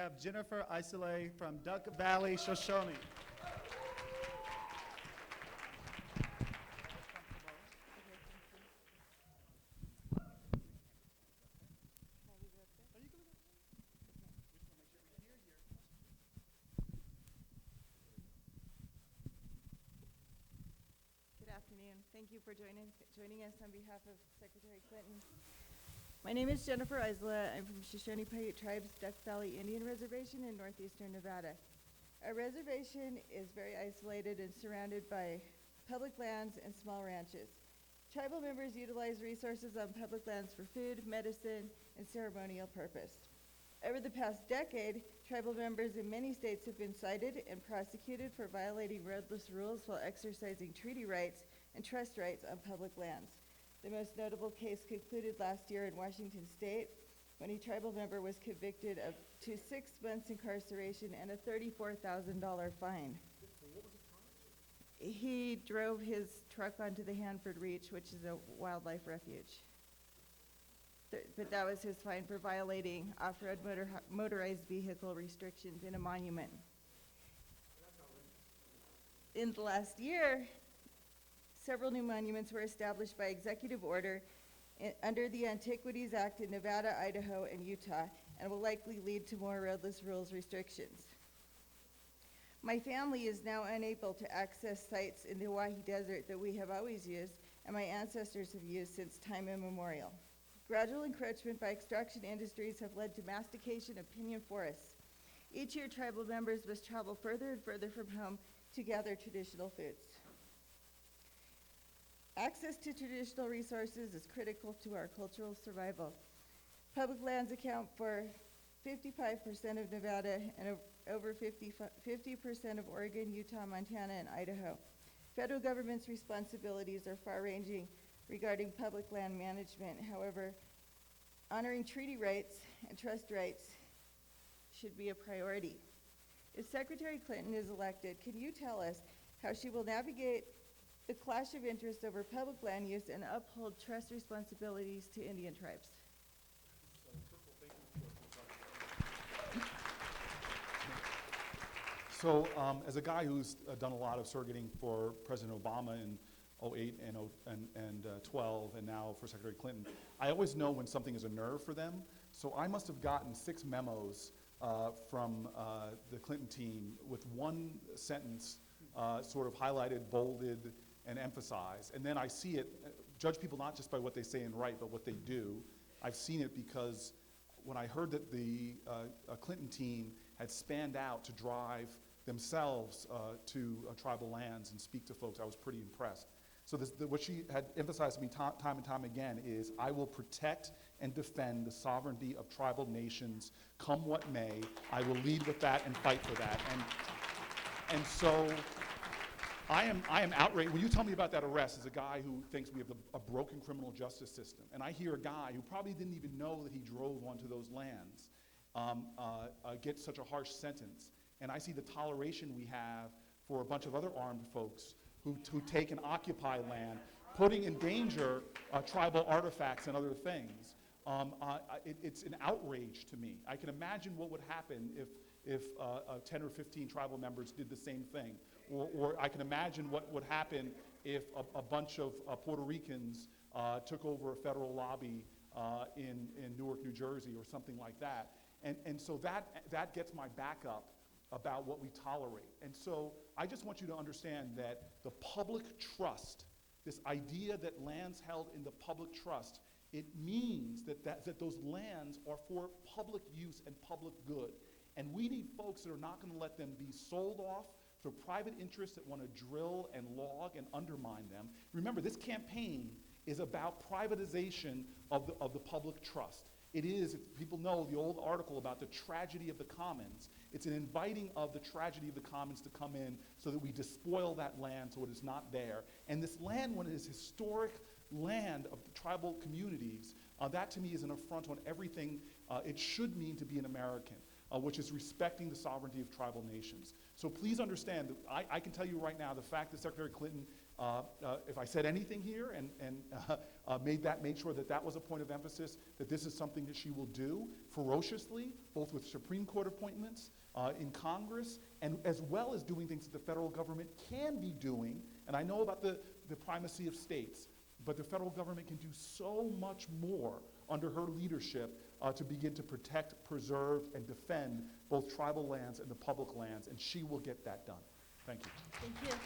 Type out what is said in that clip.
have Jennifer Eisele from Duck Valley, Shoshone. Good afternoon. Thank you for joining us on behalf of Secretary Clinton. My name is Jennifer Eisele. I'm from Shoshone Paiute Tribes, Duck Valley Indian Reservation in northeastern Nevada. Our reservation is very isolated and surrounded by public lands and small ranches. Tribal members utilize resources on public lands for food, medicine, and ceremonial purpose. Over the past decade, tribal members in many states have been cited and prosecuted for violating roadless rules while exercising treaty rights and trust rights on public lands. The most notable case concluded last year in Washington State when a tribal member was convicted of to 6 months incarceration and a $34,000 fine. He drove his truck onto the Hanford Reach, which is a wildlife refuge. But that was his fine for violating off-road motorized vehicle restrictions in a monument. In the last year, several new monuments were established by executive order under the Antiquities Act in Nevada, Idaho, and Utah, and will likely lead to more roadless rules restrictions. My family is now unable to access sites in the Oahe Desert that we have always used and my ancestors have used since time immemorial. Gradual encroachment by extraction industries have led to mastication of pinyon forests. Each year, tribal members must travel further and further from home to gather traditional foods. Access to traditional resources is critical to our cultural survival. Public lands account for 55% of Nevada and over 50% of Oregon, Utah, Montana, and Idaho. Federal government's responsibilities are far-ranging regarding public land management. However, honoring treaty rights and trust rights should be a priority. If Secretary Clinton is elected, can you tell us how she will navigate the clash of interests over public land use and uphold trust responsibilities to Indian tribes? So as a guy who's done a lot of surrogating for President Obama in 08 and 12 and now for Secretary Clinton, I always know when something is a nerve for them. So I must have gotten 6 memos from the Clinton team with one sentence sort of highlighted, bolded, and emphasized. And then I see it, judge people not just by what they say and write, but what they do. I've seen it because when I heard that the Clinton team had spanned out to drive themselves to tribal lands and speak to folks, I was pretty impressed. So what she had emphasized to me time and time again is, I will protect and defend the sovereignty of tribal nations, come what may. I will lead with that and fight for that. And so I am outraged. When you tell me about that arrest as a guy who thinks we have a broken criminal justice system, and I hear a guy who probably didn't even know that he drove onto those lands get such a harsh sentence, and I see the toleration we have for a bunch of other armed folks who take and occupy land, putting in danger tribal artifacts and other things. It's an outrage to me. I can imagine what would happen if 10 or 15 tribal members did the same thing. Or I can imagine what would happen if a bunch of Puerto Ricans took over a federal lobby in Newark, New Jersey, or something like that. And so that gets my back up about what we tolerate. And so I just want you to understand that the public trust, this idea that lands held in the public trust, it means that those lands are for public use and public good. And we need folks that are not going to let them be sold off to private interests that want to drill and log and undermine them. Remember, this campaign is about privatization of the public trust. It is, if people know the old article about the tragedy of the commons, it's an inviting of the tragedy of the commons to come in so that we despoil that land so it is not there. And this land, when it is historic land of the tribal communities, that to me is an affront on everything it should mean to be an American, which is respecting the sovereignty of tribal nations. So please understand that I can tell you right now, the fact that Secretary Clinton If I said anything here and made sure that that was a point of emphasis, that this is something that she will do ferociously, both with Supreme Court appointments, in Congress, and as well as doing things that the federal government can be doing. And I know about the primacy of states, but the federal government can do so much more under her leadership to begin to protect, preserve, and defend both tribal lands and the public lands, and she will get that done. Thank you. Thank you.